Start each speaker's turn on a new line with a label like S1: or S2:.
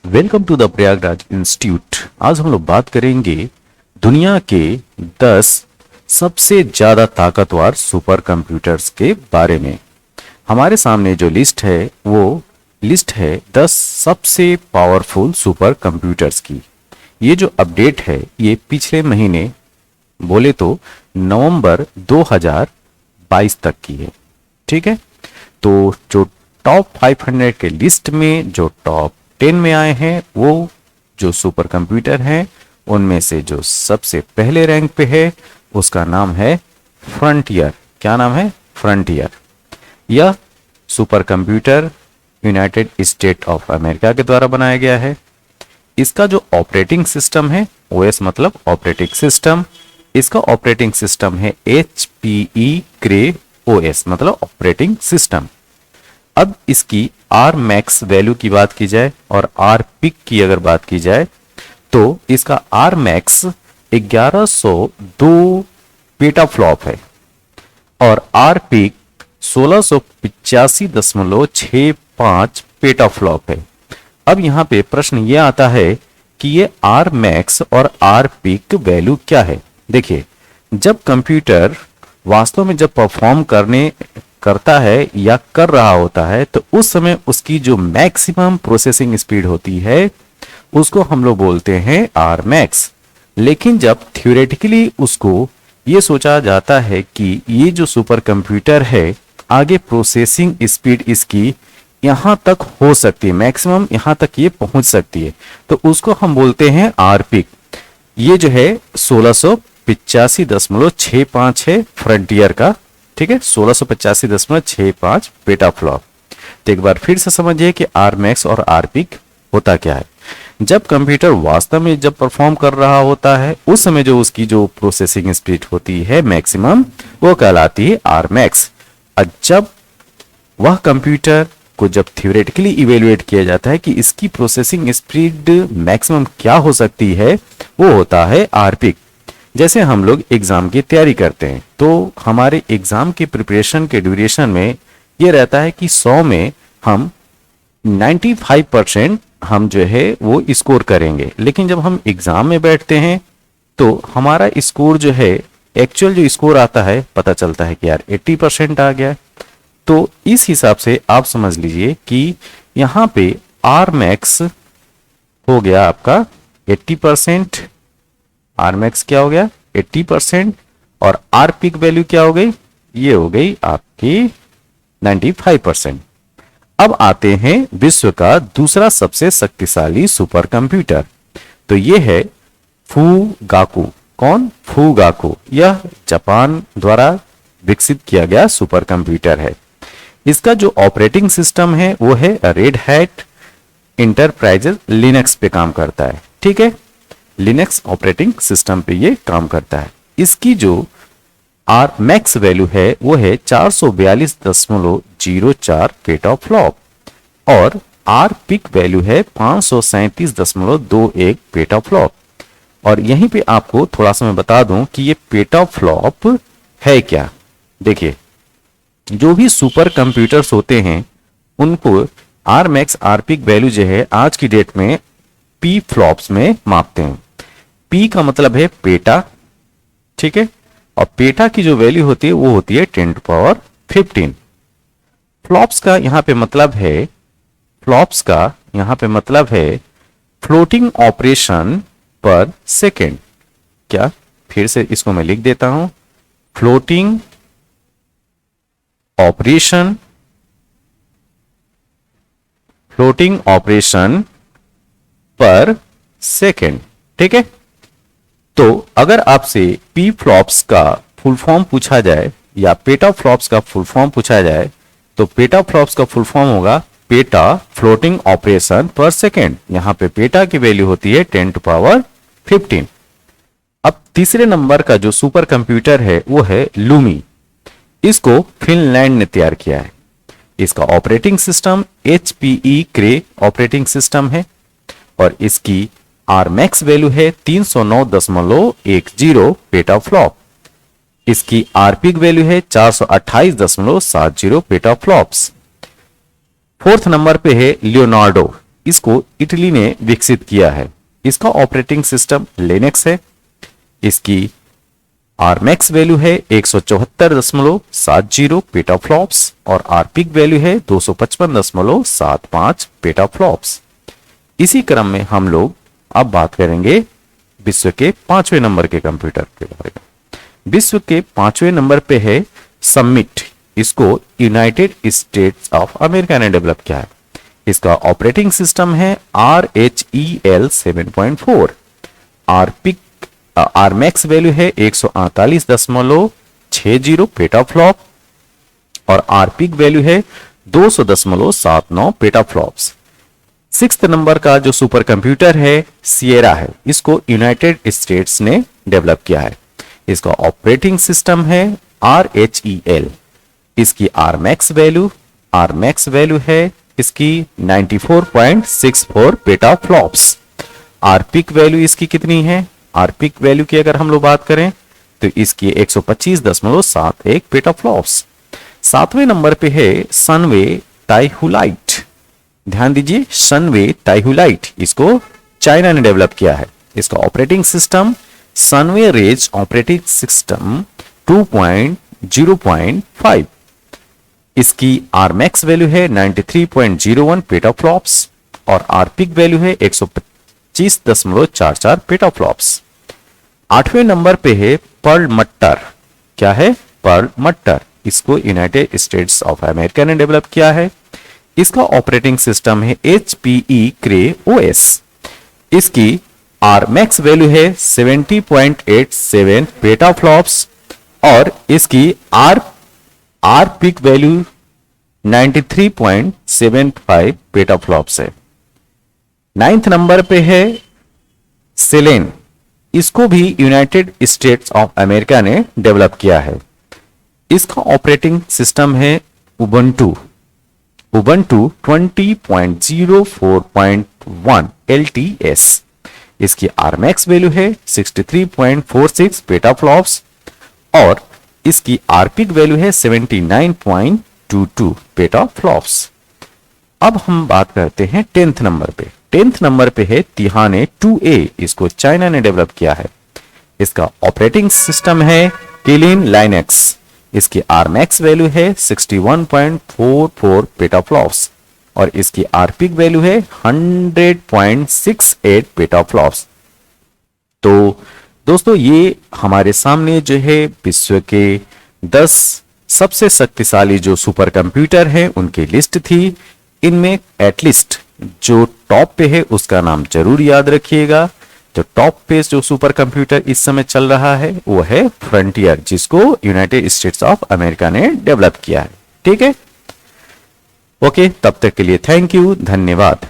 S1: Welcome to the Prayagraj institute. आज हम लोग बात करेंगे दुनिया के 10 सबसे ज्यादा ताकतवर सुपर कंप्यूटर्स के बारे में। हमारे सामने जो लिस्ट है वो लिस्ट है 10 सबसे पावरफुल सुपर कंप्यूटर्स की। ये जो अपडेट है ये पिछले महीने बोले तो नवंबर 2022 तक की है। ठीक है, तो जो टॉप 500 के लिस्ट में जो टॉप 10 में आए हैं वो जो सुपर कंप्यूटर हैं उनमें से जो सबसे पहले रैंक पे है उसका नाम है फ्रंटियर। क्या नाम है? फ्रंटियर। यह super computer United state of America के द्वारा बनाया गया है। इसका जो ऑपरेटिंग सिस्टम है, ओएस मतलब ऑपरेटिंग सिस्टम, इसका ऑपरेटिंग सिस्टम है HPE Cray OS मतलब ऑपरेटिंग सिस्टम। अब इसकी आर मैक्स वैल्यू की बात की जाए और आर पिक की अगर बात की जाए तो इसका आर मैक्स 1102 पेटाफ्लॉप है और आर पिक 1685.65 पेटाफ्लॉप है। अब यहां पे प्रश्न ये आता है कि ये आर मैक्स और आर पिक वैल्यू क्या है। देखिए, जब कंप्यूटर वास्तव में जब परफॉर्म करता है या कर रहा होता है तो उस समय उसकी जो मैक्सिमम प्रोसेसिंग स्पीड होती है उसको हम लोग बोलते हैं आर मैक्स। लेकिन जब थ्योरेटिकली उसको ये सोचा जाता है कि ये जो सुपर कंप्यूटर है आगे प्रोसेसिंग स्पीड इसकी यहां तक हो सकती है, मैक्सिमम यहां तक ये पहुंच सकती है, तो उसको हम बोलते हैं आर पिक। ये जो है 1685.65 है फ्रंटियर का। ठीक है, 1685.65 पेटाफ्लॉप। तो एक बार फिर से समझिए कि आर मैक्स और आर पिक होता क्या है। जब कंप्यूटर वास्तव में जब परफॉर्म कर रहा होता है उस समय जो उसकी जो प्रोसेसिंग स्पीड होती है मैक्सिमम वो कहलाती है आर मैक्स। और जब वह कंप्यूटर को जब थ्योरेटिकली इवेल्युएट किया जाता है कि इसकी प्रोसेसिंग स्पीड मैक्सिमम क्या हो सकती है वो होता है आर पिक। जैसे हम लोग एग्जाम की तैयारी करते हैं तो हमारे एग्जाम की प्रिपरेशन के ड्यूरेशन में ये रहता है कि 100 में हम 95% हम जो है वो स्कोर करेंगे। लेकिन जब हम एग्जाम में बैठते हैं तो हमारा स्कोर जो है एक्चुअल जो स्कोर आता है पता चलता है कि यार 80% आ गया है। तो इस हिसाब से आप समझ लीजिए कि यहाँ पे आर मैक्स हो गया आपका 80%। आर मैक्स क्या हो गया? 80%। और आर पिक वैल्यू क्या हो गई? ये हो गई आपकी 95%। अब आते हैं विश्व का दूसरा सबसे शक्तिशाली सुपर कंप्यूटर। तो ये है फूगाकू। कौन? फूगाकू। यह जापान द्वारा विकसित किया गया सुपर कंप्यूटर है। इसका जो ऑपरेटिंग सिस्टम है वो है रेड हैट इंटरप्राइजेज लिनक्स पे काम करता है। ठीक है, लिनक्स ऑपरेटिंग सिस्टम पे ये काम करता है। इसकी जो आर मैक्स वैल्यू है वो है 442.04 पेटाफ्लॉप और आर पिक वैल्यू है 537.21 पेटाफ्लॉप। और यहीं पे आपको थोड़ा सा मैं बता दूं कि ये पेटाफ्लॉप है क्या। देखिए, जो भी सुपर कंप्यूटर्स होते हैं उनको R max R peak value जो है आज की डेट में पी फ्लॉप्स में मापते हैं। पी का मतलब है पेटा। ठीक है, और पेटा की जो वैल्यू होती है वो होती है 10⁻15। फ्लॉप्स का यहां पे मतलब है फ्लोटिंग ऑपरेशन पर सेकेंड। क्या? फिर से इसको मैं लिख देता हूं, फ्लोटिंग ऑपरेशन पर सेकेंड। ठीक है, तो अगर आपसे पी फ्लॉप्स का फुल फॉर्म पूछा जाए या पेटा फ्लॉप्स का फुल फॉर्म पूछा जाए तो पेटा फ्लॉप्स का फुल फॉर्म होगा पेटा फ्लोटिंग ऑपरेशन पर सेकेंड। यहां पे पेटा की वैल्यू होती है 10⁻15। अब तीसरे नंबर का जो सुपर कंप्यूटर है वो है लूमी। इसको फिनलैंड ने तैयार किया है। इसका operating system HPE Cray operating system है और इसकी आर मैक्स वैल्यू है 309.10 पेटाफ्लॉप। इसकी आर पिक वैल्यू है 428.70 पेटाफ्लॉप्स। फोर्थ नंबर पे है लियोनार्डो। इसको इटली ने विकसित किया है। इसका ऑपरेटिंग सिस्टम लिनक्स है। इसकी आरमैक्स वैल्यू है 174.70 पेटाफ्लॉप्स और आरपीक वैल्यू है 255.75 पेटाफ्लॉप्स। इसी क्रम में हम लोग अब बात करेंगे विश्व के 5वें नंबर के कंप्यूटर के बारे में। विश्व के 5वें नंबर पे है समिट। इसको यूनाइटेड स्टेट्स ऑफ अमेरिका ने डेवलप किया है। इसका ऑपरेटिंग सिस्टम है RHEL 7.4। आरपीक आरमैक्स वैल्यू है 148.60 पेटाफ्लॉप और आरपीक वैल्यू है 200.79 पेटाफ्लॉप्स। 6th नंबर का जो सुपर कंप्यूटर है सिएरा है। इसको यूनाइटेड स्टेट्स ने डेवलप किया है। इसका ऑपरेटिंग सिस्टम है RHEL। इसकी आरमैक्स वैल्यू है इसकी 94.64 पेटाफ्लॉप्स। आरपीक वैल्यू इसकी कितनी है? आरपीक वैल्यू की अगर हम लोग बात करें तो इसकी 125.71 पेटाफ्लॉप्स। 7वें नंबर पे है सनवे टाइहुलाइट। ध्यान दीजिए, सनवे टाइहुलाइट इसको चाइना ने डेवलप किया है। इसका operating system Sunway Raise operating system 2.0.5। इसकी आरमैक्स वैल्यू है 93.01 पेटाफ्लॉप्स और आरपीक वैल्यू है 125.44 पेटाफ्लॉप्स। 8वें नंबर पे है पर्ल मट्टर। क्या है? Perlmutter. इसको यूनाइटेड स्टेट्स ऑफ अमेरिका ने डेवलप किया है। इसका ऑपरेटिंग सिस्टम है HPE Cray OS। इसकी आरमैक्स वैल्यू है 70.87 पेटाफ्लॉप्स और इसकी आरपीक वैल्यू 93.75 पेटाफ्लॉप्स है। 9th नंबर पे है सेलेन। इसको भी यूनाइटेड स्टेट्स ऑफ अमेरिका ने डेवलप किया है। इसका ऑपरेटिंग सिस्टम है उबंटू 20.04.1 LTS। इसकी आरमैक्स वैल्यू है 63.46 पेटाफ्लॉप्स और इसकी आरपीक वैल्यू है 79.22 पेटाफ्लॉप्स। अब हम बात करते हैं 10th नंबर पे। 10th नंबर पे है तिहाने 2A। इसको चाइना ने डेवलप किया है। इसका ऑपरेटिंग सिस्टम है किलिन लाइनेक्स। इसकी आरमैक्स वैल्यू है 61.44 पेटाफ्लॉप्स और इसकी आरपीक वैल्यू है 100.68 पेटाफ्लॉप्स। तो दोस्तों, ये हमारे सामने जो है विश्व के 10 सबसे शक्तिशाली जो सुपर कंप्यूटर हैं उनकी लिस्ट थी। इनमें एटलीस्ट जो टॉप पे है उसका नाम जरूर याद रखिएगा। जो टॉप पे जो सुपर कंप्यूटर इस समय चल रहा है वो है फ्रंटियर, जिसको यूनाइटेड स्टेट्स ऑफ अमेरिका ने डेवलप किया है। ठीक है, ओके, तब तक के लिए थैंक यू, धन्यवाद।